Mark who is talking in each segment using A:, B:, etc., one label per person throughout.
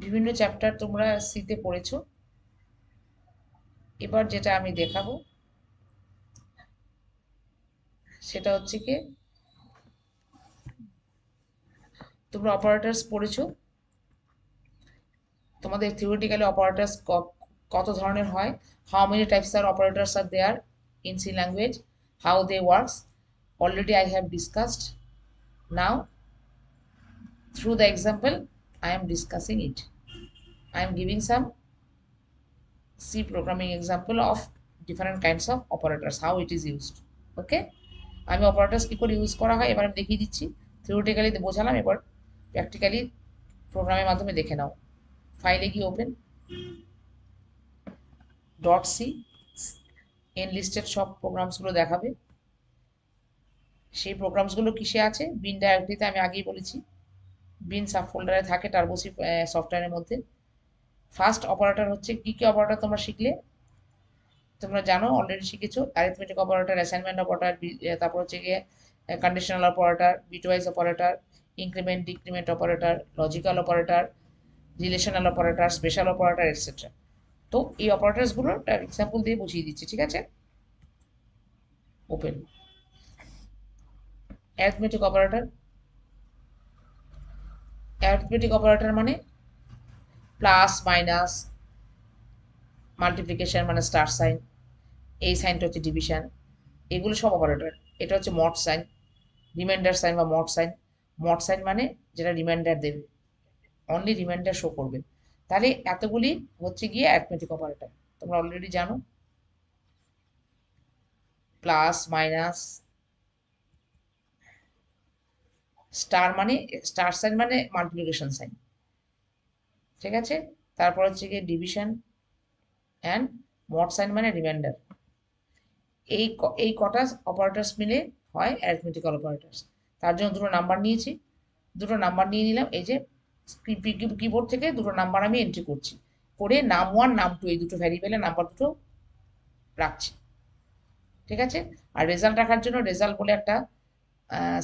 A: বিভিন্ন চ্যাপ্টার তোমরা সিতে পড়েছো। এবার যেটা আমি দেখাবো সেটা হচ্ছে কি, তোমরা অপারেটরস পড়েছো। তোমাদের থিওরিটিক্যালি অপারেটরস কত ধরনের হয়, হাউ মেনি টাইপস আর operators are there in C language, how they works, already I have discussed. Now through the example I am discussing it. I am giving some C programming example of different kinds of operators, how it is used. Okay, আমি operators কি করে use করা হয় এবার আমি দেখিয়ে দিচ্ছি। Theoretically বোঝালাম, এবার প্র্যাকটিক্যালি প্রোগ্রামের মাধ্যমে দেখে নাও। ফাইলে গিয়ে ওপেন ডট সি, এনলিস্টেড সব প্রোগ্রামসগুলো দেখাবে। সেই প্রোগ্রামসগুলো কিসে আছে, বিন ডাইরেক্টরিতে, আমি আগেই বলেছি বিন সাব ফোল্ডারে থাকে টার্বোসি সফটওয়্যারের মধ্যে। ফার্স্ট অপারেটর হচ্ছে, কি কি অপারেটর তোমরা শিখলে, তোমরা জানো অলরেডি শিখেছো, অ্যারিথমেটিক অপারেটর, অ্যাসাইনমেন্ট অপারেটর, তারপর হচ্ছে গিয়ে conditional operator, bitwise operator, increment decrement operator, logical operator, relational operator, special operator, etcetera. তো এই অপারেটরসগুলো এক্সাম্পল দিয়ে বুঝিয়ে দিচ্ছি, ঠিক আছে। Open arithmetic operator. Arithmetic operator মানে প্লাস মাইনাস, মাল্টিপ্লিকেশন মানে স্টার সাইন, এই সাইনটা হচ্ছে ডিভিশন, এগুলো সব অপারেটর। এটা হচ্ছে মড সাইন, রিমাইন্ডার সাইন বা মড সাইন। মড সাইন মানে যেটা রিমাইন্ডার দেবে, অনলি রিমাইন্ডার শো করবে। তাহলে এতগুলি হচ্ছে গিয়ে অ্যারিথমেটিক অপারেটর, তোমরা অলরেডি জানো। প্লাস মাইনাস, স্টার মানে, স্টার সাইন মানে মাল্টিপ্লিকেশন সাইন, ঠিক আছে। তারপর হচ্ছে গিয়ে ডিভিশন অ্যান্ড মড সাইন মানে রিমাইন্ডার। এই কটা অপারেটরস মিলে হয় অ্যারিথমেটিক্যাল অপারেটরস। তার জন্য দুটো নাম্বার নিয়েছি, দুটো নাম্বার নিয়ে নিলাম। এই যে কিবোর্ড থেকে দুটো নাম্বার আমি এন্ট্রি করছি, করে নাম ওয়ান নাম টু এই দুটো ভ্যারিয়েবলের নাম্বার দুটো রাখছি, ঠিক আছে। আর রেজাল্ট রাখার জন্য রেজাল্ট বলে একটা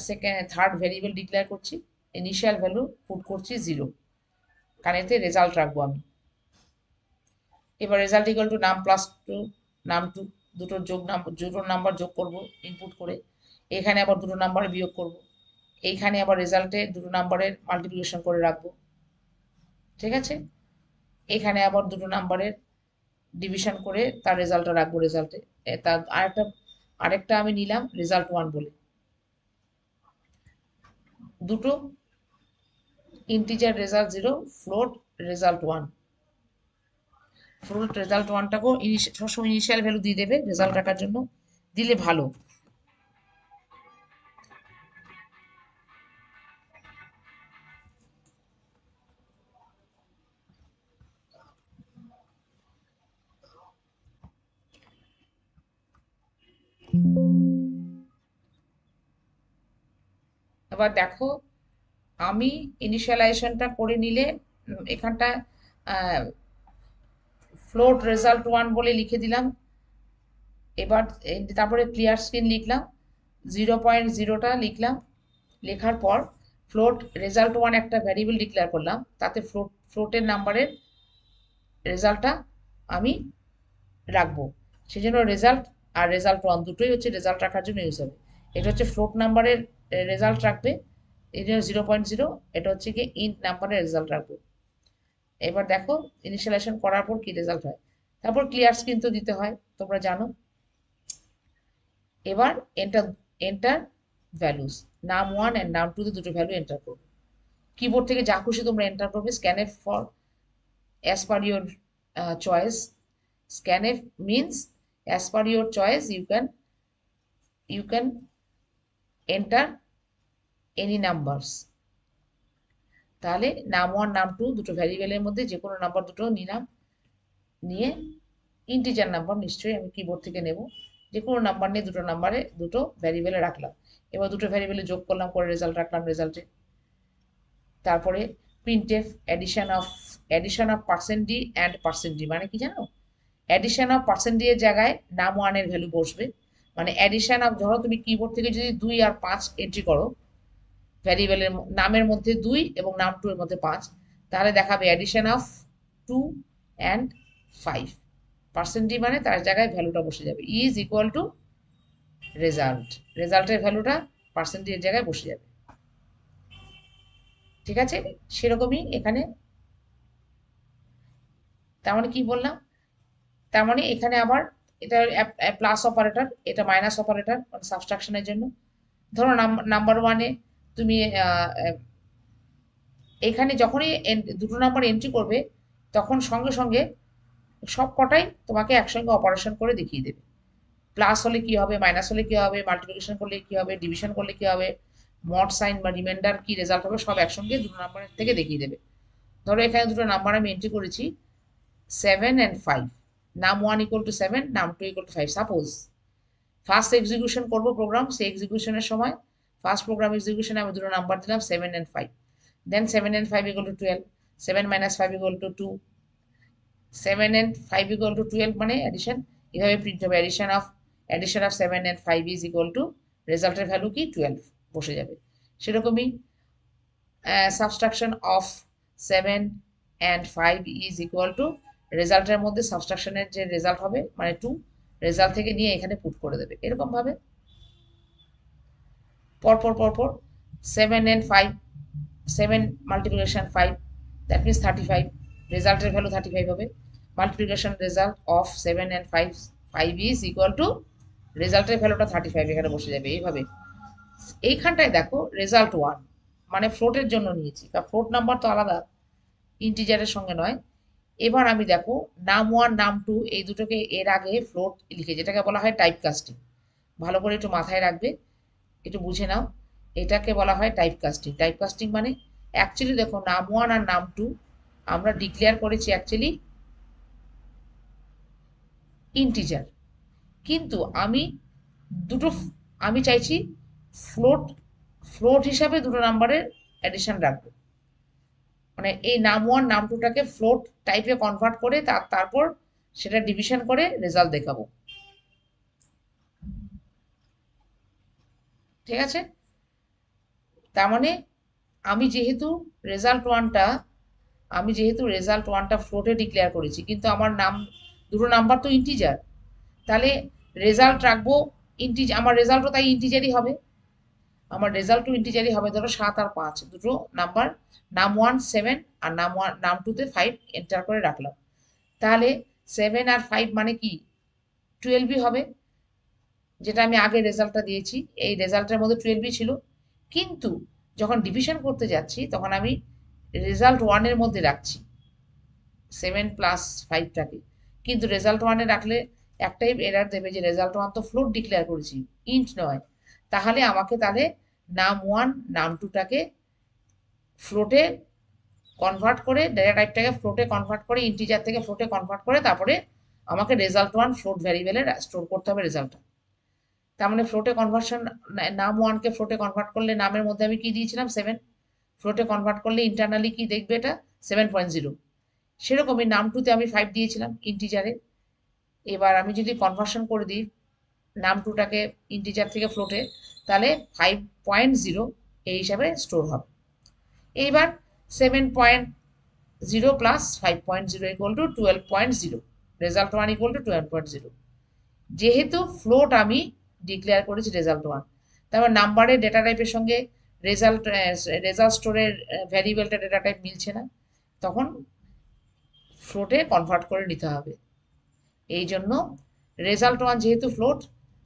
A: সেকেন্ড থার্ড ভ্যারিয়েবল ডিক্লেয়ার করছি। ইনিশিয়াল ভ্যালু পুট করছি 0, কারণ এতে রেজাল্ট রাখবো আমি। এবার রেজাল্ট ইকুয়াল টু নাম প্লাস টু, নাম টু, দুটো নাম্বার যোগ করব ইনপুট করে। এখানে আবার দুটো নাম্বার বিয়োগ করব, এইখানে আবার রেজাল্টে দুটো নাম্বারের মাল্টিপ্লিকেশন করে রাখবো, ঠিক আছে। এখানে আবার দুটো নাম্বারের ডিভিশন করে তার রেজাল্টটা রাখবো রেজাল্টে। তার আরেকটা আমি নিলাম রেজাল্ট ওয়ান বলে, দুটো integer result 0, float result one. Float result ওয়ানটাকেও সবসময় ইনিশিয়াল ভ্যালু দিয়ে দেবে রেজাল্ট রাখার জন্য, দিলে ভালো। এবার দেখো, আমি ইনিশিয়ালাইজেশনটা করে নিলে এখানটা ফ্লোট রেজাল্ট ওয়ান বলে লিখে দিলাম। এবার তারপরে ক্লিয়ার স্ক্রিন লিখলাম, 0.0টা লিখলাম। লেখার পর ফ্লোট রেজাল্ট ওয়ান একটা ভ্যারিয়েবল ডিক্লেয়ার করলাম, তাতে ফ্লোটের নাম্বারের রেজাল্টটা আমি রাখবো। সেই জন্য রেজাল্ট আর রেজাল্ট ওয়ান দুটোই হচ্ছে রেজাল্ট রাখার জন্য ইউজ হবে। এটা হচ্ছে ফ্লোট নাম্বারের রেজাল্ট রাখবে, এই জন্য 0.0। এটা হচ্ছে কি ইন্ট নাম্বারের রেজাল্ট রাখবো। এবার দেখো ইনিশিয়ালাইজেশন করার পর কি রেজাল্ট হয়। তারপর ক্লিয়ার স্ক্রিন তো দিতে হয়, তোমরা জানো। এবার এন্টার এন্টার ভ্যালুস, নাম ওয়ান অ্যান্ড নাম টু দুটো ভ্যালু এন্টার করবে। কিবোর্ড থেকে যা খুশি তোমরা এন্টার করবে। Scanf for as per your choice. Scanf means as per your choice you can enter any numbers. তাহলে নাম ওয়ান নাম টু দুটো ভ্যারিয়েবলের মধ্যে যে কোনো নাম্বার দুটো নিলাম, নিয়ে ইন্টিজার নাম্বার নিশ্চয়ই আমি কিবোর্ড থেকে নেব, যে কোনো নাম্বার নিয়ে দুটো নাম্বারে দুটো ভ্যারিয়েবলে রাখলাম। এবার দুটো ভ্যারিয়েবলে যোগ করলাম, করে রেজাল্ট রাখলাম রেজাল্টে। তারপরে printf addition of percent D and percent D মানে কি জানো, অ্যাডিশন অফ পার্সেন্ট ডি এর জায়গায় নাম ওয়ানের ভ্যালু বসবে। মানে অ্যাডিশন অফ, ধরো তুমি কিবোর্ড থেকে যদি 2 আর 5 এন্ট্রি করো, ভ্যারিয়েবলের নামের মধ্যে 2 এবং নাম টু এর মধ্যে 5, তাহলে দেখাবে অ্যাডিশন অফ 2 অ্যান্ড 5 পার্সেন্টই মানে তার জায়গায় ভ্যালুটা বসে যাবে ইজ ইকুয়াল টু রেজাল্ট, রেজাল্টের ভ্যালুটা পার্সেন্টের জায়গায় বসে যাবে। ঠিক আছে, সেরকমই এখানে। তার মানে কি বললাম, তার মানে এখানে আবার এটা প্লাস অপারেটর, এটা মাইনাস অপারেটর মানে সাবট্রাকশনের জন্য। ধরো নাম্বার ওয়ানে তুমি এখানে যখনই দুটো নাম্বার এন্ট্রি করবে তখন সঙ্গে সঙ্গে সব কটাই তোমাকে একসঙ্গে অপারেশন করে দেখিয়ে দেবে। প্লাস হলে কি হবে, মাইনাস হলে কি হবে, মাল্টিপ্লিকেশন করলে কি হবে, ডিভিশন করলে কি হবে, মড সাইন বা রিমাইন্ডার কি রেজাল্ট হবে, সব একসঙ্গে দুটো নাম্বারের থেকে দেখিয়ে দেবে। ধরো এখানে দুটো নাম্বার আমি এন্ট্রি করেছি 7 অ্যান্ড 5, নাম 1 ইকুয়াল টু 7, নাম 2 equal to 5। Suppose first execution করবো প্রোগ্রাম, সেই এক্সিকিউশনের সময় ফার্স্ট প্রোগ্রাম এক্সিকিউশনে আমি দুটো নাম্বার দিলাম 7 and 5, then 7 and 5 equal to 12, 7 minus 5 equal to 2, 7 and 5 equal to 12 মানে অ্যাডিশন। এভাবে প্রিন্ট হবে addition of 7 and 5 is equal to রেজাল্টের ভ্যালু কি 12 বসে যাবে। সেরকমই subtraction of 7 and 5 is equal to রেজাল্টের মধ্যে সাবট্রাকশনের যে রেজাল্ট হবে মানে 2, রেজাল্ট থেকে নিয়ে এখানে পুট করে দেবে। এরকম ভাবে পরপর পরপর 7 অ্যান্ড 5, 7 মাল্টিপ্লিকেশন 5 দ্যাট মিনস 35, রেজাল্টের ভ্যালু 35 হবে। Multiplication result of 7 and 5, 5 is equal to রেজাল্টের ভ্যালুটা 35 এখানে বসে যাবে। এইভাবে এইখানটায় দেখো রেজাল্ট 1 মানে ফ্লোটের জন্য নিয়েছি, কারণ ফ্লোট নাম্বার তো আলাদা, ইন্টিজারের সঙ্গে নয়। এবার আমি দেখো নাম 1 নাম 2 এই দুটোকে এর আগে ফ্লোট লিখে, যেটাকে বলা হয় টাইপ কাস্টিং। ভালো করে একটু মাথায় রাখবে, একটু বুঝে নাও, এটাকে বলা হয় টাইপ কাস্টিং। টাইপ কাস্টিং মানে অ্যাকচুয়ালি দেখো নাম 1 আর নাম 2 আমরা ডিক্লেয়ার করেছি অ্যাকচুয়ালি ইন্টিজার, কিন্তু দুটো আমি চাইছি ফ্লোট, ফ্লোট হিসাবে দুটো নাম্বারের অ্যাডিশন রাখবো। মানে এই নাম 1 নাম 2টাকে ফ্লোট টাইপে কনভার্ট করে তারপর সেটা ডিভিশন করে রেজাল্ট দেখাবো। ঠিক আছে, তার মানে আমি যেহেতু রেজাল্ট ওয়ানটা ফ্লোটে ডিক্লেয়ার করেছি, কিন্তু আমার দুটো নাম্বার তো ইন্টিজার, তাহলে রেজাল্ট রাখবো আমার রেজাল্টও তাই ইন্টিজারই হবে। ধরো 7 আর 5 দুটো নাম্বার, নাম 1 7 আর নাম 2 তে 5 এন্টার করে রাখলাম। তাহলে 7 আর 5 মানে কি 12ই হবে, যেটা আমি আগে রেজাল্টটা দিয়েছি এই রেজাল্টের মধ্যে 12ই ছিল। কিন্তু যখন ডিভিশন করতে যাচ্ছি তখন আমি রেজাল্ট 1-এর মধ্যে রাখছি 7 প্লাস 5টাকে, কিন্তু রেজাল্ট 1-এ রাখলে একটাই এরার দেবে যে রেজাল্ট 1 তো ফ্লোট ডিক্লেয়ার করেছি, ইন্ট নয়। তাহলে নাম 1 নাম 2টাকে ফ্লোটে কনভার্ট করে, ডেটা টাইপটাকে ফ্লোটে কনভার্ট করে, ইন্টিজার থেকে ফ্লোটে কনভার্ট করে তারপরে আমাকে রেজাল্ট 1 ফ্লোট ভ্যারিয়েবলে স্টোর করতে হবে রেজাল্টটা। তার মানে ফ্লোটে কনভার্সন, নাম 1কে ফ্লোটে কনভার্ট করলে নামের মধ্যে আমি কি দিয়েছিলাম 7, ফ্লোটে কনভার্ট করলে ইন্টারনালি কি দেখবে এটা 7.0। সেরকমই নাম 2তে আমি 5 দিয়েছিলাম ইন্টিজারে। এবার আমি যদি কনভার্সন করে দিই নাম 2টাকে ইন্টিজার থেকে ফ্লোটে, তাহলে 5.0 এই হিসাবে স্টোর হবে। এইবার 7.0 plus 5.0 equal to 12.0, result 1 equal to 12.0। যেহেতু ফ্লোট আমি ডিক্লেয়ার করেছি রেজাল্ট 1, তারপর নাম্বারের ডেটা টাইপের সঙ্গে রেজাল্ট স্টোরের ভ্যারিয়েবলটা ডেটা টাইপ মিলছে না, তখন ফ্লোটে কনভার্ট করে নিতে হবে। এই জন্য রেজাল্ট 1 যেহেতু ফ্লোট,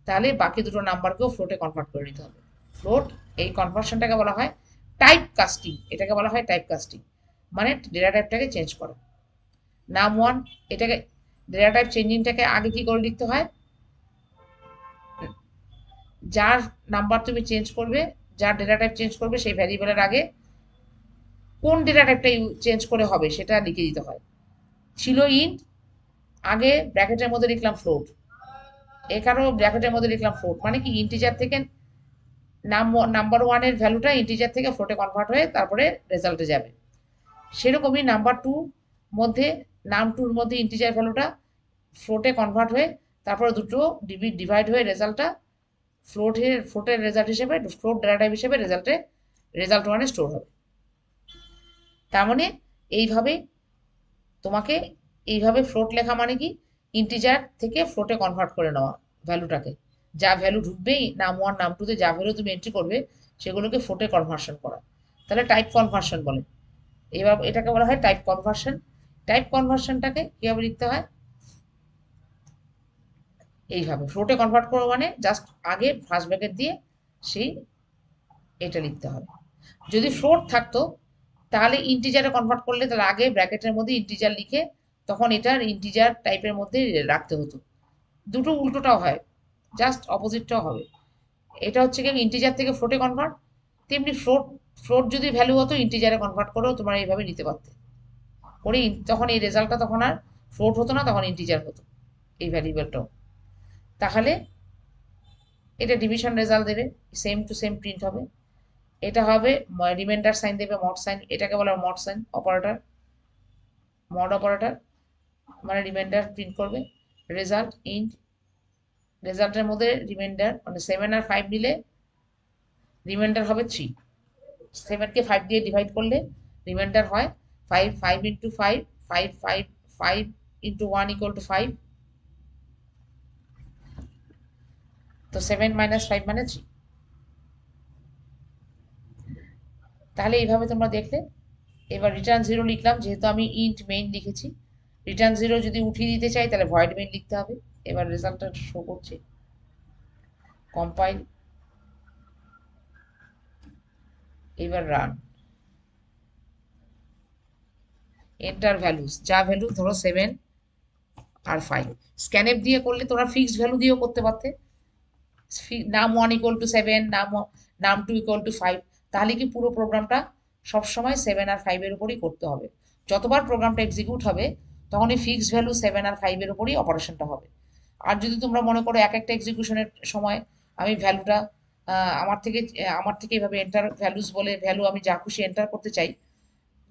A: তাহলে বাকি দুটো নাম্বারকেও ফ্লোটে কনভার্ট করে নিতে হবে। ফ্লোট এই কনভার্সনটাকে বলা হয় টাইপ কাস্টিং, এটাকে বলা হয় টাইপ কাস্টিং মানে ডেটা টাইপটাকে চেঞ্জ করা। নাম 1 এটাকে ডেটা টাইপ চেঞ্জিংটাকে আগে কি করে লিখতে হয়, যার নাম্বার তুমি চেঞ্জ করবে, যার ডেটা টাইপ চেঞ্জ করবে সেই ভ্যারিয়েবলের আগে কোন ডেটা টাইপটা চেঞ্জ করে হবে সেটা লিখে দিতে হয়। ছিল ইন্ট, আগে ব্র্যাকেটের মধ্যে লিখলাম ফ্লোট, এখানেও ব্র্যাকেটের মধ্যে লিখলাম ফ্লোট, মানে কি ইন্টিজার থেকে নাম্বার 1-এর ভ্যালুটা ইন্টিজার থেকে ফ্লোটে কনভার্ট হয়ে তারপরে রেজাল্টে যাবে। সেরকমই নাম্বার 2 মধ্যে, নাম 2-র মধ্যে ইন্টিজার ভ্যালুটা ফ্লোটে কনভার্ট হয়ে তারপরে দুটো ডিভাইড হয়ে রেজাল্টটা ফ্লোটের রেজাল্ট হিসেবে, ফ্লোট ডেটা টাইপ হিসেবে রেজাল্ট 1-এ স্টোর হবে। তার মানে এইভাবে তোমাকে এইভাবে ফ্লোট লেখা মানে কি, ইন্টিজার থেকে ফ্লোটে কনভার্ট করে নেওয়া ভ্যালুটাকে, যা ভ্যালু ঢুকবেই নাম ওয়ান নাম টুতে যা ভ্যালু তুমি এন্ট্রি করবে সেগুলোকে ফ্লোটে কনভার্সন করা, তাহলে টাইপ কনভার্সন বলে। এবার এটাকে বলা হয় টাইপ কনভার্সন। টাইপ কনভার্সনটাকে কিভাবে লিখতে হয়, এইভাবে ফ্লোটে কনভার্ট করবো মানে জাস্ট আগে ফার্স্ট ব্র্যাকেট দিয়ে সেই এটা লিখতে হবে। যদি ফ্লোট থাকতো তাহলে ইন্টিজারে কনভার্ট করলে তাহলে আগে ব্র্যাকেটের মধ্যে ইন্টিজার লিখে তখন এটার ইন্টিজার টাইপের মধ্যে রাখতে হতো। দুটো উল্টোটাও হয়, জাস্ট অপোজিটটাও হবে। এটা হচ্ছে কি ইন্টিজার থেকে ফ্লোটে কনভার্ট, তেমনি ফ্লোট ফ্লোট যদি ভ্যালু হতো ইন্টিজারে কনভার্ট করেও তোমরা এইভাবে নিতে পারতে করে, তখন এই রেজাল্টটা তখন আর ফ্লোট হতো না, তখন ইন্টিজার হতো এই ভ্যারিয়েবলটাও। তাহলে এটা ডিভিশন রেজাল্ট দেবে, সেম টু সেম প্রিন্ট হবে। এটা হবে রিমাইন্ডার সাইন দেবে, মড সাইন, এটাকে বলা হয় mod sign operator. Mod operator মানে রিমাইন্ডার প্রিন্ট করবে। রেজাল্ট ইন্ট, রেজাল্টের মধ্যে রিমাইন্ডার মানে 7 আর 5 নিলে রিমাইন্ডার হবে 3, 7কে 5 দিয়ে ডিভাইড করলে রিমাইন্ডার হয় 5, 5 ইন্টু 5, 5, 5, 5 ইন্টু 1 ইকুয়াল টু 5, তো 7 মাইনাস 5 মানে 3। তাহলে এইভাবে তোমরা দেখলে। এবার রিটার্ন জিরো লিখলাম, যেহেতু আমি ইন্ট মেইন লিখেছি, রিটার্ন জিরো যদি উঠিয়ে দিতে চাই তাহলে ভয়েড মেইন লিখতে হবে। এবার রেজাল্টটা শো করছে, কম্পাইল, এবার রান, এন্টার ভ্যালুস, যা ভ্যালু ধরো 7 আর 5। স্ক্যানএফ দিয়ে করলে তোমরা ফিক্সড ভ্যালু দিয়েও করতে পারতে, নাম 1 ইকুয়াল টু 7, নাম 2 ইকুয়াল টু 5, তাহলে কি পুরো প্রোগ্রামটা সবসময় 7 আর 5 এর উপরই করতে হবে। যতবার প্রোগ্রামটা এক্সিকিউট হবে তখন এই ফিক্সড ভ্যালু 7 আর 5 এর উপরই অপারেশনটা হবে। আর যদি তোমরা মনে করো এক একটা এক্সিকিউশনের সময় আমি ভ্যালুটা আমার থেকে এভাবে এন্টার ভ্যালুস বলে ভ্যালু আমি যা খুশি এন্টার করতে চাই,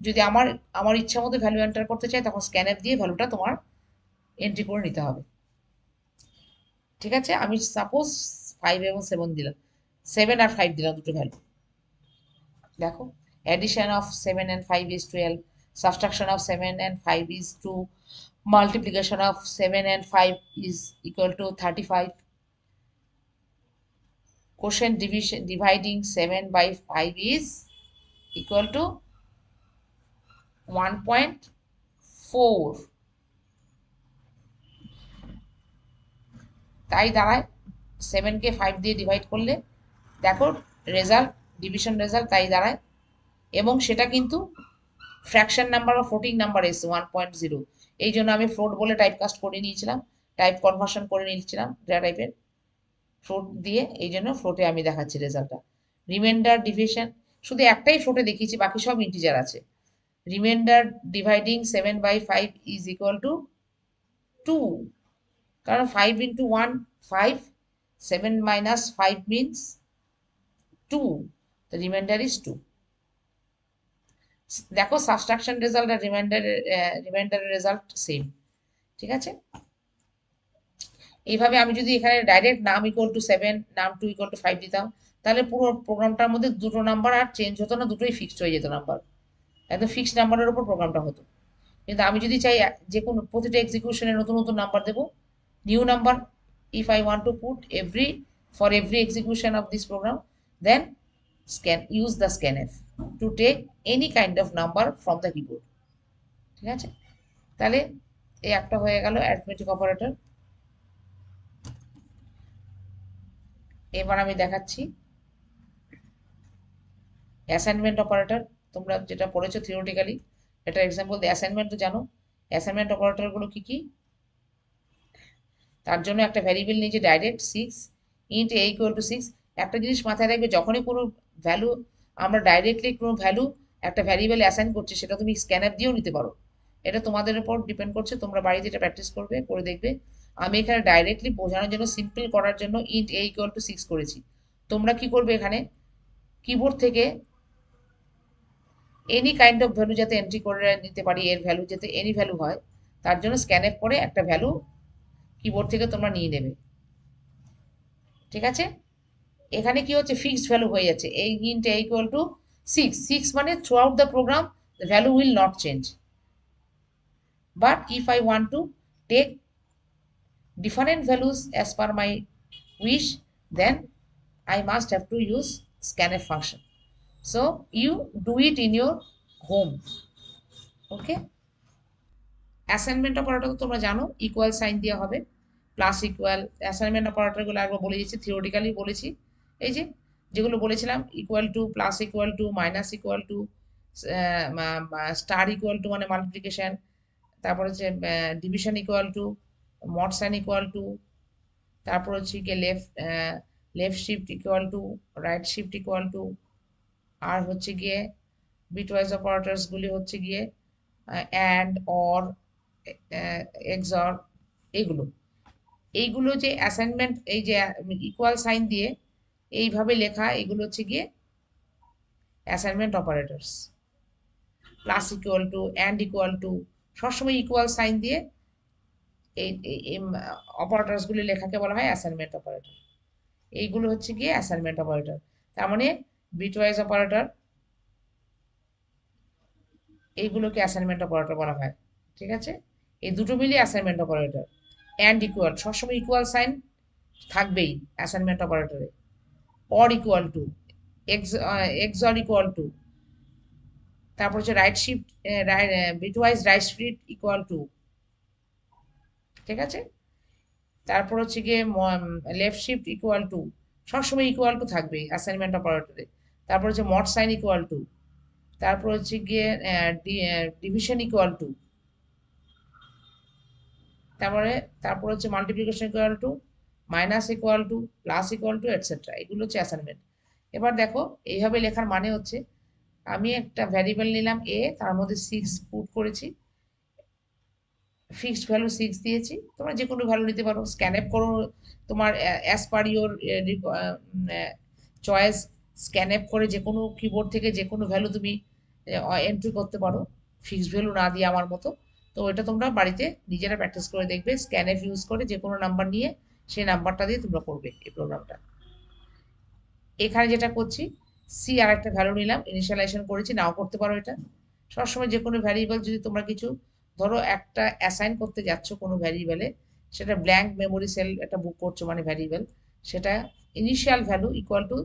A: যদি আমার আমার ইচ্ছা মতো ভ্যালু এন্টার করতে চাই তখন স্ক্যানএফ দিয়ে ভ্যালুটা তোমার এন্ট্রি করে নিতে হবে। ঠিক আছে, আমি সাপোজ 5 এবং 7 দিলাম, 7 আর 5 দিলাম দুটো ভ্যালু। দেখো, addition of 7 and 5 is 12, subtraction of 7 and 5 is 2, multiplication of 7 and 5 is equal to 35, quotient division dividing 7 by 5 is equal to 1.4, তাই দাঁড়ায় 7কে 5 দিয়ে ডিভাইড করলে দেখো রেজাল্ট, ডিভিশন রেজাল্ট তাই দাঁড়ায়। এবং সেটা কিন্তু ফ্র্যাকশন নাম্বার বা ফ্লোটিং নাম্বার এসছে 1.0, এই জন্য আমি ফ্লোট বলে টাইপ কাস্ট করে নিয়েছিলাম, টাইপ কনভার্সন করে নিয়েছিলাম ডেটা টাইপের ফ্লোট দিয়ে, এই জন্য ফ্লোটে আমি দেখাচ্ছি রেজাল্টটা। রিমাইন্ডার ডিভিশন শুধু একটাই ফ্লোটে দেখিয়েছি, বাকি সব ইন্টিজার আছে। Remainder dividing 7 by 5 is equal to 2, কারণ 5 into 1 5, 7 minus 5 means 2, the remainder is 2। দেখো সাবট্রাকশন রেজাল্ট আর রিমাইন্ডারের রেজাল্ট সেম। ঠিক আছে, এইভাবে আমি যদি এখানে ডাইরেক্ট নাম ইকুয়াল টু 7, নাম 2 ইকুয়াল টু 5 দিতাম তাহলে পুরো প্রোগ্রামটার মধ্যে দুটো নাম্বার আর চেঞ্জ হতো না, দুটোই ফিক্সড হয়ে যেত নাম্বার, একদম ফিক্সড নাম্বারের উপর প্রোগ্রামটা হতো। কিন্তু আমি যদি চাই যে কোনো প্রতিটা এক্সিকিউশনে নতুন নতুন নাম্বার দেবো, new number, if I want to put for every execution of this program, then use the scanf to take any kind of number from the keyboard। ঠিক আছে, তাহলে এই একটা হয়ে গেল অ্যারিথমেটিক অপারেটর। এবার আমি দেখাচ্ছি অ্যাসাইনমেন্ট অপারেটর। তোমরা যেটা পড়েছো থিওরিটিক্যালি, এটা এক্সাম্পল দিয়ে অ্যাসাইনমেন্ট তো জানো। অ্যাসাইনমেন্ট অপারেটরগুলো কি কি, তার জন্য একটা ভ্যারিয়েবল নিয়েছে direct 6, int a equal to 6। একটা জিনিস মাথায় রাখবে, যখনই কোনো ভ্যালু আমরা ডাইরেক্টলি কোনো ভ্যালু একটা ভ্যারিয়েবল অ্যাসাইন করছি সেটা তুমি স্ক্যানআপ দিয়েও নিতে পারো, এটা তোমাদের উপর ডিপেন্ড করছে, তোমরা বাড়িতে এটা প্র্যাকটিস করবে, করে দেখবে। আমি এখানে ডাইরেক্টলি বোঝানোর জন্য, সিম্পল করার জন্য ইন্ট a ইকুয়াল টু 6 করেছি। তোমরা কি করবে, এখানে কিবোর্ড থেকে এনি কাইন্ড অফ ভ্যালু যাতে এন্ট্রি করে নিতে পারি, এর ভ্যালু যাতে এনি ভ্যালু হয় তার জন্য স্ক্যানআপ করে একটা ভ্যালু কিবোর্ড থেকে তোমরা নিয়ে নেবে। ঠিক আছে, এখানে কি হচ্ছে ফিক্সড ভ্যালু হয়ে যাচ্ছে, এই ইন্ট a ইকুয়াল টু 6, 6 মানে throughout the program the value will not change. But if I want to take different values as per my wish, then I must have to use scanf function. So you do it in your home. Okay. Assignment operator তো তোমরা জানো equal sign দেওয়া হবে, plus equal. Assignment অপারেটরগুলো একবার বলে দিচ্ছি, theoretically বলেছি। এই যে যেগুলো বলেছিলাম, equal to, plus equal to, minus equal to, star equal to মানে মাল্টিপ্লিকেশন, তারপর হচ্ছে division equal to, mod sign equal to, তারপর হচ্ছে গিয়ে left shift equal to, right shift equal to, আর হচ্ছে গিয়ে বিটওয়াইজ অপারেটরসগুলি হচ্ছে গিয়ে অ্যান্ড, অর, এক্সর, এইগুলো এইগুলো যে অ্যাসাইনমেন্ট, এই যে ইকুয়াল সাইন দিয়ে এইভাবে লেখা, এগুলো হচ্ছে গিয়ে assignment operators. Plus equal two, and equal to, সবসময় ইকুয়াল সাইন দিয়ে এই অপারেটরস গুলি লেখাকে বলা হয় অ্যাসাইনমেন্ট অপারেটর। এইগুলো হচ্ছে গিয়ে অ্যাসাইনমেন্ট অপারেটর। তার মানে বিটওয়াইজ অপারেটর, এইগুলোকে অ্যাসাইনমেন্ট অপারেটর বলা হয়। ঠিক আছে, এই দুটো মিলিয়ে অ্যাসাইনমেন্ট অপারেটর। অ্যান্ড ইকুয়াল, সবসময় ইকুয়াল সাইন থাকবেই অ্যাসাইনমেন্ট অপারেটরে। Or equal to, xor equal to, তারপর হচ্ছে right shift, bitwise right shift equal to. ঠিক আছে, তারপর হচ্ছে গিয়ে লেফট শিফট ইকুয়াল টু, সবসময় ইকুয়াল টু থাকবে অ্যাসাইনমেন্ট অপারেটরে। তারপর হচ্ছে মড সাইন ইকুয়াল টু, তারপর হচ্ছে গিয়ে ডিভিশন ইকুয়াল টু, তারপর হচ্ছে multiplication equal to, minus equal to, plus equal two, etcetera. এগুলো হচ্ছে অ্যাসাইনমেন্ট। এবার দেখো এইভাবে লেখার মানে হচ্ছে আমি একটা ভ্যারিয়েবল নিলাম এ, তার মধ্যে 6 পুট করেছি, ফিক্সড ভ্যালু 6 দিয়েছি। তোমরা যে কোনো ভ্যালু নিতে পারো, স্ক্যানএপ করো তোমার অ্যাজ পার ইওর চয়েস। স্ক্যানএপ করে যে কোনো কিবোর্ড থেকে যে কোনো ভ্যালু তুমি এন্ট্রি করতে পারো, ফিক্সড ভ্যালু না দিয়ে আমার মতো। তো এটা তোমরা বাড়িতে নিজেরা প্র্যাকটিস করে দেখবে, স্ক্যানএপ ইউজ করে যে কোনো নাম্বার নিয়ে সেই নাম্বারটা দিয়ে তোমরা করবে এই প্রোগ্রামটা। এখানে যেটা করছি, সি আর একটা ভ্যালু নিলাম, ইনিশিয়ালাইজেশন করেছি, নাও করতে পারো এটা। সবসময় যে কোনো ভ্যারিয়েবল যদি তোমরা কিছু ধরো একটা অ্যাসাইন করতে যাচ্ছ কোনো ভ্যারিয়েবলে, সেটা ব্ল্যাঙ্ক মেমোরি সেল একটা বুক করছো মানে ভ্যারিয়েবল, সেটা ইনিশিয়াল ভ্যালু ইকুয়াল টু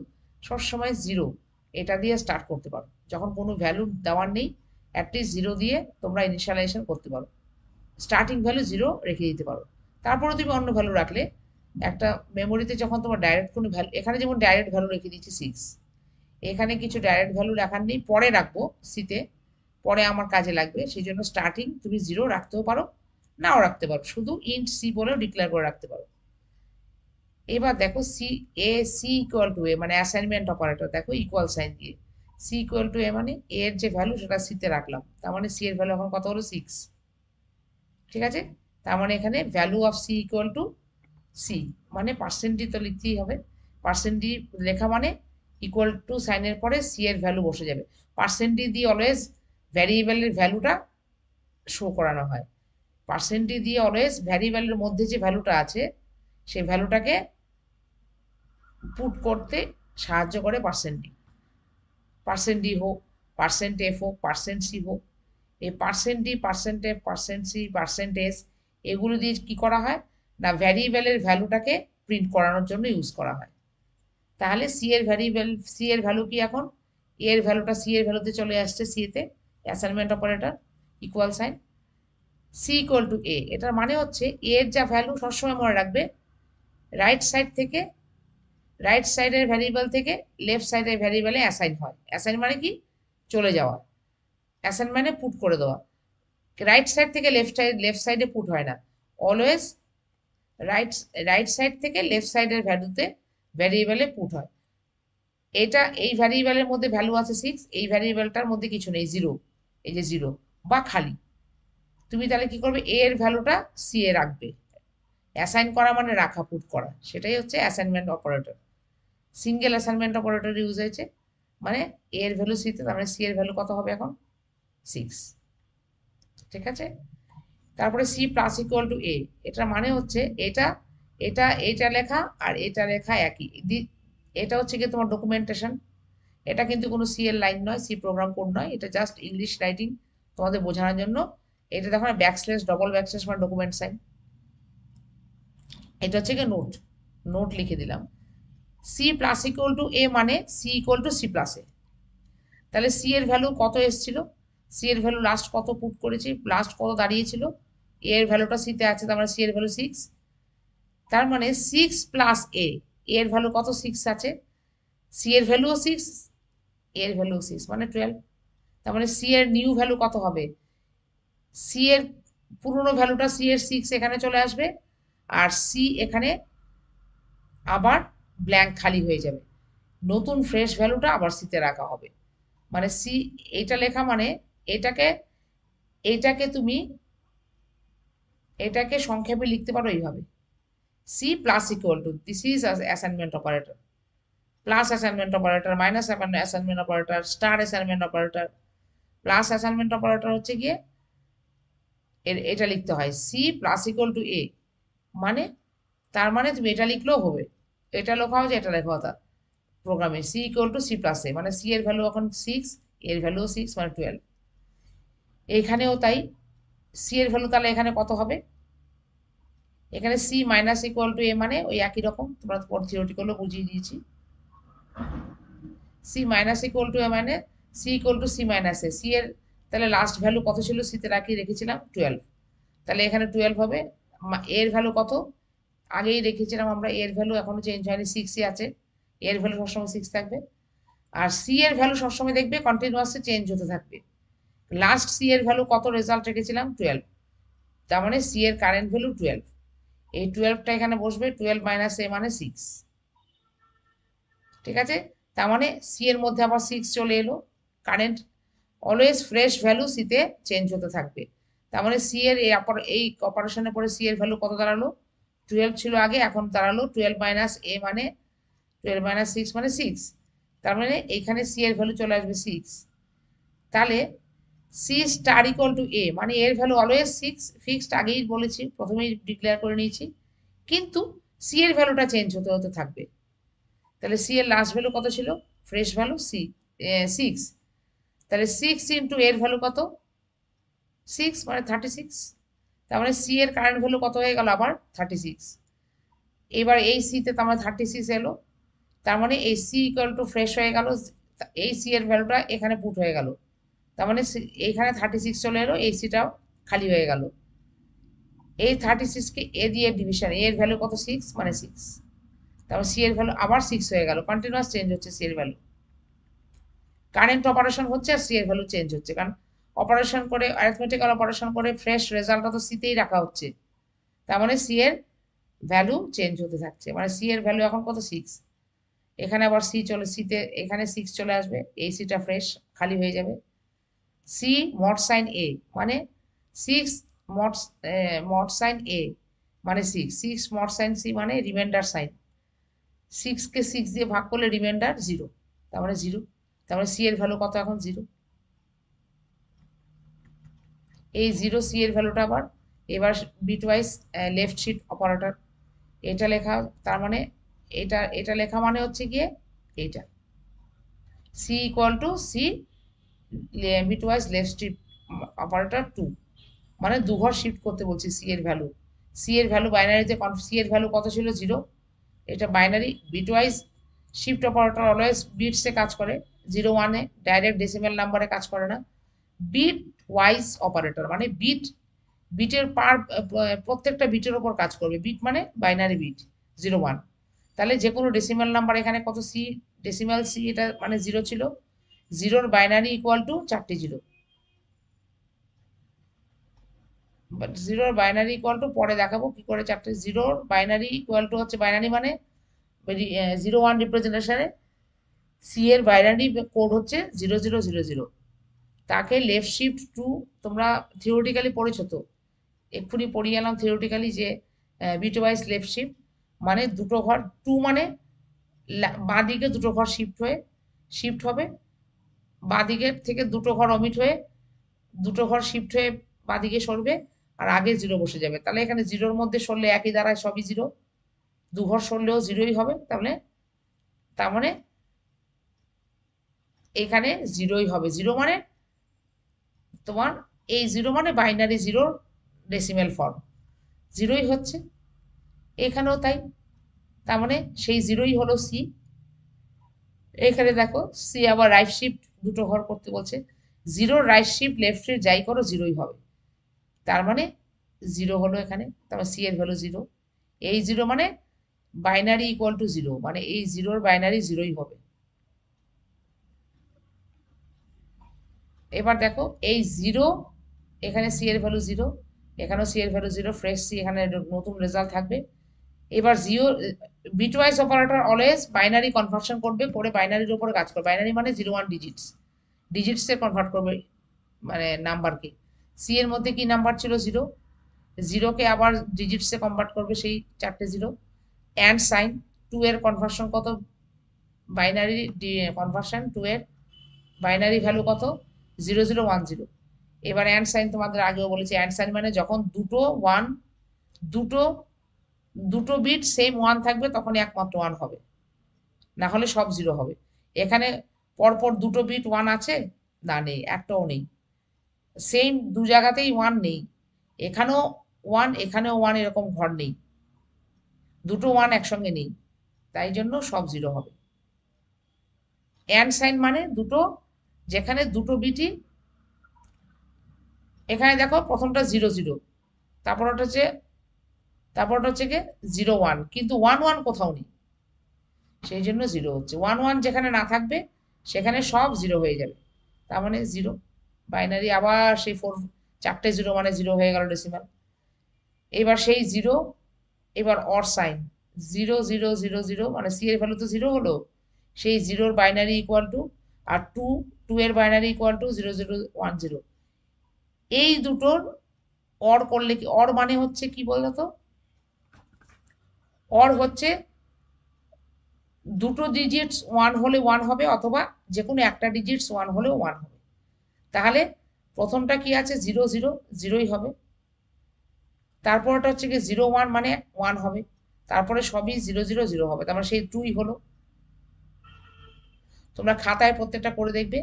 A: সবসময় 0, এটা দিয়ে স্টার্ট করতে পারো। যখন কোনো ভ্যালু দেওয়ার নেই, অ্যাটলিস্ট 0 দিয়ে তোমরা ইনিশিয়ালাইজেশন করতে পারো। স্টার্টিং ভ্যালু 0 রেখে দিতে পারো, তারপরে তুমি অন্য ভ্যালু রাখলে। একটা মেমোরিতে যখন তোমার ডাইরেক্ট কোনো ভ্যালু, এখানে যেমন ডাইরেক্ট ভ্যালু রেখে দিচ্ছি 6, এখানে কিছু ডাইরেক্ট ভ্যালু রাখার নেই, পরে রাখবো সিতে, পরে আমার কাজে লাগবে, সেই জন্য স্টার্টিং তুমি 0 রাখতেও পারো, নাও রাখতে পারো, শুধু ইন্ট সি বলেও ডিক্লেয়ার করে রাখতে পারো। এবার দেখো সি ইকুয়াল টু এ মানে অ্যাসাইনমেন্ট অপারেটর, দেখো ইকুয়াল সাইন দিয়ে সি ইকুয়াল টু এ মানে এর যে ভ্যালু সেটা সিতে রাখলাম, তার মানে সি এর ভ্যালু এখন কত হলো 6। ঠিক আছে, তার মানে এখানে value of C equal to C, মানে পার্সেন্টটি তো লিখতেই হবে। পার্সেন্টটি লেখা মানে ইকুয়াল টু সাইনের পরে সি এর ভ্যালু বসে যাবে। পার্সেন্টটি দিয়ে অলওয়েজ ভ্যারিয়েবলের ভ্যালুটা শো করানো হয়। পার্সেন্টটি দিয়ে অলওয়েজ ভ্যারিয়েবলের মধ্যে যে ভ্যালুটা আছে সেই ভ্যালুটাকে পুট করতে সাহায্য করে পার্সেন্টটি। পার্সেন্ট ডি হোক, পার্সেন্ট এফ হোক, পার্সেন্ট সি হোক, এই percent D, percent F, percent C, percent S, এগুলো দিয়ে কি করা হয় না, ভ্যারিয়েবলের ভ্যালুটাকে প্রিন্ট করানোর জন্য ইউজ করা হয়। তাহলে সি এর ভ্যারিয়েবল, সি এর ভ্যালু কি এখন, এর ভ্যালুটা সি এর ভ্যালুতে চলে আসছে, সি তে assignment operator equal sign C equal to A. এটার মানে হচ্ছে এর যা ভ্যালু সবসময় মনে রাখবে, রাইট সাইড থেকে, রাইট সাইডের ভ্যারিয়েবল থেকে লেফট সাইডের ভ্যারিয়েবলে অ্যাসাইন হয়। অ্যাসাইন মানে কি, চলে যাওয়া, অ্যাসাইন মানে পুট করে দেওয়া। রাইট সাইড থেকে লেফট সাইডে পুট হয় না, অলওয়েজ রাইট রাইট সাইড থেকে লেফট সাইডের ভ্যালুতে ভ্যারিয়েবলে পুট হয়। এটা এই ভ্যারিয়েবলের মধ্যে ভ্যালু আছে 6, এই ভ্যারিয়েবলটার মধ্যে কিছু নেই, 0, এই যে 0 বা খালি, তুমি তাহলে কি করবে, এ এর ভ্যালুটা সি এ রাখবে। অ্যাসাইন করা মানে রাখা, পুট করা, সেটাই হচ্ছে assignment operator. Single assignment operator use হয়েছে, মানে এ এর ভ্যালু সিতে, তার মানে সি এর ভ্যালু কত হবে এখন 6। ঠিক আছে, তারপরে C plus equal to A, এটার মানে হচ্ছে এটা এটা এটা লেখা আর এটা লেখা একই। এটা হচ্ছে কি তোমার ডকুমেন্টেশন, এটা কিন্তু কোনো সি এর লাইন নয়, সি প্রোগ্রাম কোড নয়, এটা জাস্ট ইংলিশ রাইটিং তোমাদের বোঝানোর জন্য। এটা দেখো না, ব্যাকস্ল্যাশ ডবল ব্যাকস্ল্যাশ মানে ডকুমেন্ট সাইন। এটা হচ্ছে কি নোট, নোট লিখে দিলাম। C plus equal to A মানে C equal to C plus A. তাহলে সি এর ভ্যালু কত এসেছিল, সি এর ভ্যালু লাস্ট কত পুট করেছি, লাস্ট কত দাঁড়িয়েছিল, এ এর ভ্যালুটা সিতে আছে, তার মানে সি এর ভ্যালু 6। তার মানে 6 প্লাস এ, এর ভ্যালু কত 6 আছে, সি এর ভ্যালুও 6, এর ভ্যালু 6 মানে 12। তার মানে সি এর নিউ ভ্যালু কত হবে, সি এর পুরনো ভ্যালুটা সি এর 6 এখানে চলে আসবে, আর সি এখানে আবার ব্ল্যাঙ্ক খালি হয়ে যাবে, নতুন ফ্রেশ ভ্যালুটা আবার সিতে রাখা হবে। মানে সি, এটা লেখা মানে এটাকে, এটাকে তুমি এটাকে সংক্ষেপে লিখতে পারো এইভাবে, C plus equal to, this is assignment operator, plus assignment operator, minus assignment operator, star assignment operator. Plus assignment operator হচ্ছে গিয়ে এটা লিখতে হয় C plus equal to A, মানে তার মানে তুমি এটা লিখলেও হবে, এটা লেখা হচ্ছে, এটা লেখা হতো প্রোগ্রামে C equal to C plus A, মানে সি এর ভ্যালু এখন 6, এর ভ্যালু 6 মানে 12। এখানেও তাই, সি এর ভ্যালু তাহলে এখানে কত হবে, এখানে C minus equal to A মানে ওই একই রকম, তোমরা থিওরিটিক্যালও বুঝিয়ে দিয়েছি। C minus equal to A মানে C equal to C minus A, C এর তাহলে লাস্ট ভ্যালু কত ছিল, সিতে রেখেছিলাম 12, তাহলে এখানে 12 হবে। এর ভ্যালু কত, আগেই রেখেছিলাম আমরা, এর ভ্যালু এখনো চেঞ্জ হয়নি, 6ই আছে, এর ভ্যালু সবসময় 6 থাকবে। আর সি এর ভ্যালু সবসময় দেখবে কন্টিনিউয়াসলি চেঞ্জ হতে থাকবে, লাস্ট সি এর ভ্যালু কত রেজাল্ট রেখেছিলাম 12, তার মানে সি এর কারেন্ট ভ্যালু 12, এই 12টা এখানে বসবে, 12 মাইনাস এ মানে 6, ঠিক আছে। তার মানে সি এর মধ্যে আবার 6 চলে এলো, কারেন্ট অলওয়েজ ফ্রেশ ভ্যালু সিতে চেঞ্জ হতে থাকবে। তার মানে সি এর এই অপারেশনের পরে সি এর ভ্যালু কত দাঁড়ালো, 12 ছিল আগে, এখন দাঁড়ালো 12 মাইনাস এ মানে 12 মাইনাস 6 মানে 6, তার মানে এইখানে সি এর ভ্যালু চলে আসবে 6। তাহলে C star equal to A মানে এর ভ্যালু অলওয়েজ 6 ফিক্সড, আগেই বলেছি, প্রথমেই ডিক্লেয়ার করে নিয়েছি, কিন্তু সি এর ভ্যালুটা চেঞ্জ হতে হতে থাকবে। তাহলে সি এর লাস্ট ভ্যালু কত ছিল, ফ্রেশ ভ্যালু 6, তাহলে 6 ইন্টু এর ভ্যালু কত, 6 মানে 36, তার মানে সি এর কারেন্ট ভ্যালু কত হয়ে গেল আবার 36। এবার এই সিতে তার মানে 36 এলো, তার মানে এই সি ইকুয়াল টু ফ্রেশ হয়ে গেল, এই সি এর ভ্যালুটা এখানে পুট হয়ে গেল, তার মানে এইখানে 36 চলে এলো, এই সিটাও খালি হয়ে গেল। এই 36কে এ দিয়ে ডিভিশন, এর ভ্যালু কত 6 মানে 6, তারপর সি এর ভ্যালু আবার 6 হয়ে গেল, কন্টিনিউয়াস চেঞ্জ হচ্ছে সি এর ভ্যালু, কারেন্ট অপারেশন হচ্ছে আর সি এর ভ্যালু চেঞ্জ হচ্ছে, কারণ অপারেশন করে, অ্যারিথমেটিক্যাল অপারেশন করে ফ্রেশ রেজাল্টটা তো সিতেই রাখা হচ্ছে, তার মানে সি এর ভ্যালু চেঞ্জ হতে থাকছে, মানে সি এর ভ্যালু এখন কত 6, এখানে আবার সি চলে, সিতে এখানে 6 চলে আসবে, এই সিটা ফ্রেশ খালি হয়ে যাবে। সি মড সাইন এ মানে 6 মড, মড সাইন এ মানে 6, 6 মড সাইন সি মানে রিমাইন্ডার সাইন, 6 কে 6 দিয়ে ভাগ করলে রিমাইন্ডার 0, তার মানে 0, তার মানে সি এর ভ্যালু কত এখন 0, এই 0 সি এর ভ্যালুটা আবার, এবার bitwise left shift operator, এটা লেখা, তার মানে এটা এটা লেখা মানে হচ্ছে গিয়ে এইটা C equal to C bitwise left shift operator 2, মানে দুঘর শিফট করতে বলছি সি এর ভ্যালু, সি এর ভ্যালু বাইনারিতে, সি এর ভ্যালু কত ছিল 0, এটা binary, bitwise shift operator always বিটসে কাজ করে, 0 1-এ ডাইরেক্ট ডেসিমেল নাম্বারে কাজ করে না, বিট ওয়াইজ অপারেটর মানে বিটের প্রত্যেকটা বিটের ওপর কাজ করবে, বিট মানে বাইনারি বিট 0 1, তাহলে যে কোনো ডেসিমেল নাম্বার, এখানে কত সি ডেসিমেল সি, এটা মানে 0 ছিল, 0-র বাইনারি ইকুয়াল টু 4টি 0, বাট 0-র বাইনারি ইকুয়াল টু পরে দেখাবো কি করে, 4টে 0-র বাইনারি ইকুয়াল টু হচ্ছে, বাইনারি মানে 0 1 রিপ্রেজেন্টেশনে সি এর বাইনারি কোড হচ্ছে 0000, তাকে লেফট শিফট 2, তোমরা থিওরিটিক্যালি পড়েছো তো, এক্ষুনি পড়িয়ে গেলাম থিওরিটিক্যালি যে বিট ওয়াইজ লেফট শিফট মানে দুটো ঘর, 2 মানে বাঁ দিকে দুটো ঘর শিফট হবে, বাঁ দিকের থেকে দুটো ঘর অমিট হয়ে দুটো ঘর শিফট হয়ে বাঁ দিকে সরবে, আর আগে 0 বসে যাবে, তাহলে এখানে 0-র মধ্যে সরলে একই দাঁড়ায়, সবই 0, দু ঘর সরলেও 0ই হবে, তার মানে 0 0 0 0 0, তাকে লেফট শিফট 2 মানে 2 ঘর শিফট হয়ে 2 ঘর অমিট হয়ে 2 ঘর শিফট হয়ে বাঁ দিকে সরবে, আর আগে 0 বসে যাবে, তাহলে এখানে 0-র মধ্যে সরলে একই দাঁড়ায়, সবই 0, দু ঘর সরলেও 0ই হবে, তাহলে এখানে জিরোই হবে। জিরো মানে তোমার এই জিরো মানে বাইনারি জিরোর ডেসিমেল ফর্ম, জিরোই হচ্ছে। এখানেও তাই, তার মানে সেই জিরোই হলো সি। এখানে দেখো সি আবার রাইট শিফট দুটো ঘর করতে বলছে, zero right shift left shift যাই করো জিরোই হবে, তার মানে জিরো হলো এখানে, তারপর সি এর ভ্যালু জিরো। এই জিরো মানে বাইনারি ইকুয়াল টু জিরো, মানে এই জিরোর বাইনারি জিরোই হবে। এবার দেখো এই জিরো, এখানে সি এর ভ্যালু জিরো, এখানেও সি এর ভ্যালু জিরো, ফ্রেশ সি, এখানে নতুন রেজাল্ট থাকবে। এবার zero bitwise operator always binary conversion করবে, করে বাইনারির উপরে কাজ করবে। বাইনারি মানে 01 ডিজিটস, ডিজিটসে কনভার্ট করবে মানে নাম্বারকে। সি এর মধ্যে কি নাম্বার ছিল জিরো, জিরোকে আবার ডিজিটসে কনভার্ট করবে সেই চারটে জিরো। অ্যান্ড সাইন, টু এর কনভার্সন কত, বাইনারি কনভার্সন টু এর বাইনারি ভ্যালু কত, 0010। এবার অ্যান্ড সাইন তোমাদের আগেও বলেছি, অ্যান্ড সাইন মানে যখন দুটো ওয়ান, দুটো দুটো বিট সেম ওয়ান থাকবে তখনই একমাত্র ওয়ান হবে, না হলে সব জিরো হবে। এখানে পরপর দুটো বিট ওয়ান আছে, না নেই, একটাও নেই, সেম দু জায়গাতেই ওয়ান নেই, এখানেও ওয়ান এখানেও ওয়ান, এরকম ঘর নেই, দুটো ওয়ান একসঙ্গে নেই, তাই জন্য সব জিরো হবে। অ্যান্ড সাইন মানে দুটো, যেখানে দুটো বিটই, এখানে দেখো প্রথমটা জিরো জিরো, তারপর ওটা হচ্ছে, তারপরটা হচ্ছে কি জিরো ওয়ান, কিন্তু ওয়ান ওয়ান কোথাও নেই, সেই জন্য জিরো হচ্ছে। ওয়ান ওয়ান যেখানে না থাকবে সেখানে সব জিরো হয়ে যাবে, তার মানে জিরো। বাইনারি আবার সেই ফোর, চারটে জিরো মানে জিরো হয়ে গেল ডেসিমাল। এবার সেই জিরো, এবার or sign, zero zero zero zero মানে সি এর ভ্যালু তো জিরো হলো, সেই জিরোর বাইনারি ইকুয়াল টু, আর টু, টু এর বাইনারি ইকুয়াল টু 0010। এই দুটোর অর করলে কি, অর মানে হচ্ছে কি বলতো, অর হচ্ছে দুটো ডিজিটস ওয়ান হলে ওয়ান হবে, অথবা যে কোনো একটা ডিজিটস ওয়ান হলেও ওয়ান হবে। তাহলে প্রথমটা কি আছে, জিরো জিরো, জিরোই হবে। তারপরটা হচ্ছে কি জিরো ওয়ান মানে ওয়ান হবে, তারপরে সবই জিরো জিরো জিরো হবে, তার মানে সেই টুই হলো। তোমরা খাতায় প্রত্যেকটা করে দেখবে,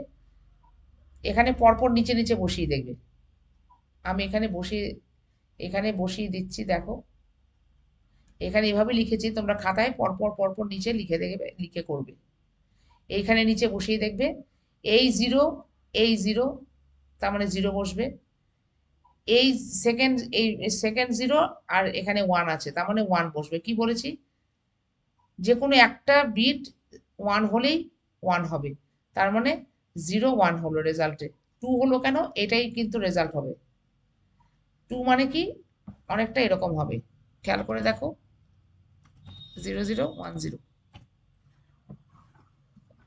A: এখানে পরপর নিচে নিচে বসিয়ে দেখবে। আমি এখানে বসিয়ে দিচ্ছি, দেখো এখানে এভাবে লিখেছি, তোমরা খাতায় পরপর পরপর নিচে লিখে দেখবে, লিখে করবে। এইখানে নিচে বসিয়ে দেখবে, এই জিরো, এই জিরো, তার মানে জিরো বসবে। এই সেকেন্ড, এই সেকেন্ড জিরো, আর এখানে ওয়ান আছে, তার মানে ওয়ান বসবে। কি বলেছি, যে কোনো একটা বিট ওয়ান হলেই ওয়ান হবে, তার মানে জিরো ওয়ান হলো রেজাল্টে। টু হলো কেন, এটাই কিন্তু রেজাল্ট হবে। টু মানে কি, অনেকটা এরকম হবে, খেয়াল করে দেখো, 0010।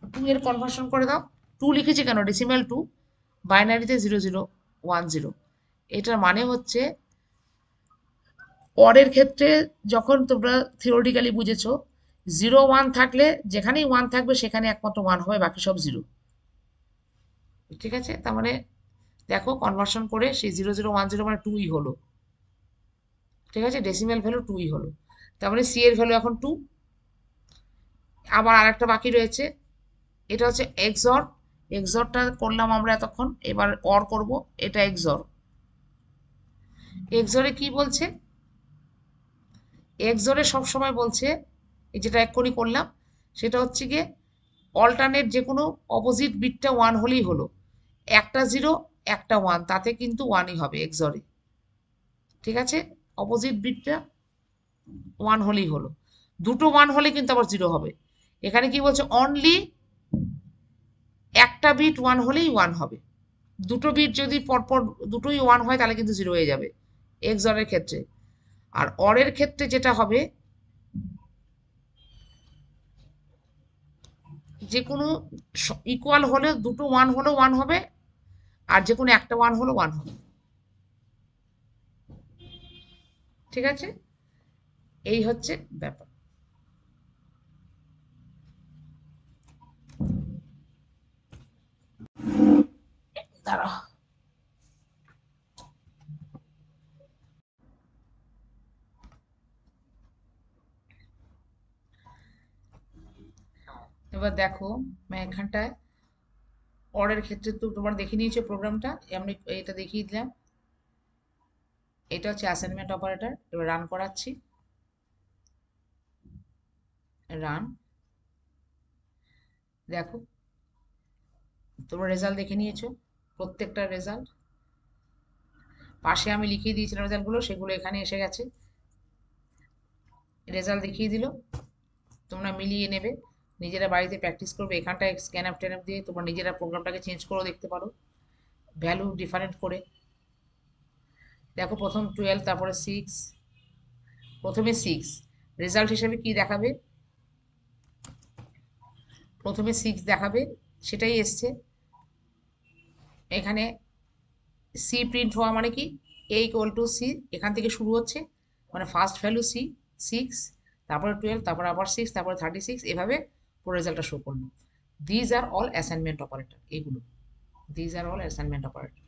A: টু এর কনভার্সন করে দাও, টু লিখেছি কেন, ডেসিমাল টু, বাইনারিতে 0010। এটার মানে হচ্ছে অরের ক্ষেত্রে যখন তোমরা থিওরিটিক্যালি বুঝেছো, জিরো ওয়ান থাকলে যেখানেই ওয়ান থাকবে সেখানে একমাত্র ওয়ান হবে, বাকি সব জিরো। ঠিক আছে, তার মানে দেখো কনভার্সন করে সেই 0010 মানে টুই হলো। ঠিক আছে, ডেসিমাল ভ্যালু টুই হলো, তার মানে সি এর ভ্যালু এখন টু। আবার আরেকটা বাকি রয়েছে, এটা হচ্ছে এক্সর। এক্সরটা করলাম আমরা এতক্ষণ, এবার অর করব, এটা এক্সর। এক্সরে কি বলছে, এক্সরে সবসময় বলছে, এই যেটা এক্ষুনি করলাম সেটা হচ্ছে গিয়ে অল্টারনেট যে কোনো অপোজিট বিটটা ওয়ান হলেই হলো, একটা জিরো একটা ওয়ান, তাতে কিন্তু ওয়ানই হবে এক্সরে। ঠিক আছে, অপোজিট বিটটা ওয়ান হলেই হলো, দুটো ওয়ান হলে কিন্তু আবার জিরো হবে। এখানে কি বলছে, অনলি একটা বিট ওয়ান হলেই ওয়ান হবে, দুটো বিট যদি পরপর দুটোই ওয়ান হয় তাহলে কিন্তু জিরো হয়ে যাবে এক্সরের ক্ষেত্রে। আর অরের ক্ষেত্রে যেটা হবে, যে কোনো ইকুয়াল হলে দুটো ওয়ান হলেও ওয়ান হবে, আর যে কোনো একটা ওয়ান হলেও ওয়ান হবে। ঠিক আছে, এই হচ্ছে ব্যাপার। দাঁড়াও, এবার দেখো এখানটায় অরের ক্ষেত্রে তো তোমার দেখে নিয়েছো প্রোগ্রামটা, আমি এটা দেখিয়ে দিলাম। এটা হচ্ছে অ্যাসাইনমেন্ট অপারেটর। এবার রান করাচ্ছি, রান। দেখো তোমরা রেজাল্ট দেখে নিয়েছো, প্রত্যেকটা রেজাল্ট পাশে আমি লিখিয়ে দিয়েছিলাম রেজাল্টগুলো, সেগুলো এখানে এসে গেছে, রেজাল্ট দেখিয়ে দিল। তোমরা মিলিয়ে নেবে, নিজেরা বাড়িতে প্র্যাকটিস করবে, এখানটায় স্ক্যান আপ ট্যান আপ দিয়ে তোমরা নিজেরা প্রোগ্রামটাকে চেঞ্জ করেও দেখতে পারো, ভ্যালু ডিফারেন্ট করে। দেখো প্রথম 12, তারপরে 6, প্রথমে 6 রেজাল্ট হিসেবে কি দেখাবে, প্রথমে 6 দেখাবে, সেটাই এসছে এখানে। সি প্রিন্ট হওয়া মানে কি, এ ইকুয়াল টু সি, এখান থেকে শুরু হচ্ছে, মানে ফার্স্ট ভ্যালু সি, 6, তারপরে 12, তারপরে আবার 6, তারপরে 36, এভাবে পুরো রেজাল্টটা শো করলো। These are all assignment operator, এগুলো these are all assignment operator.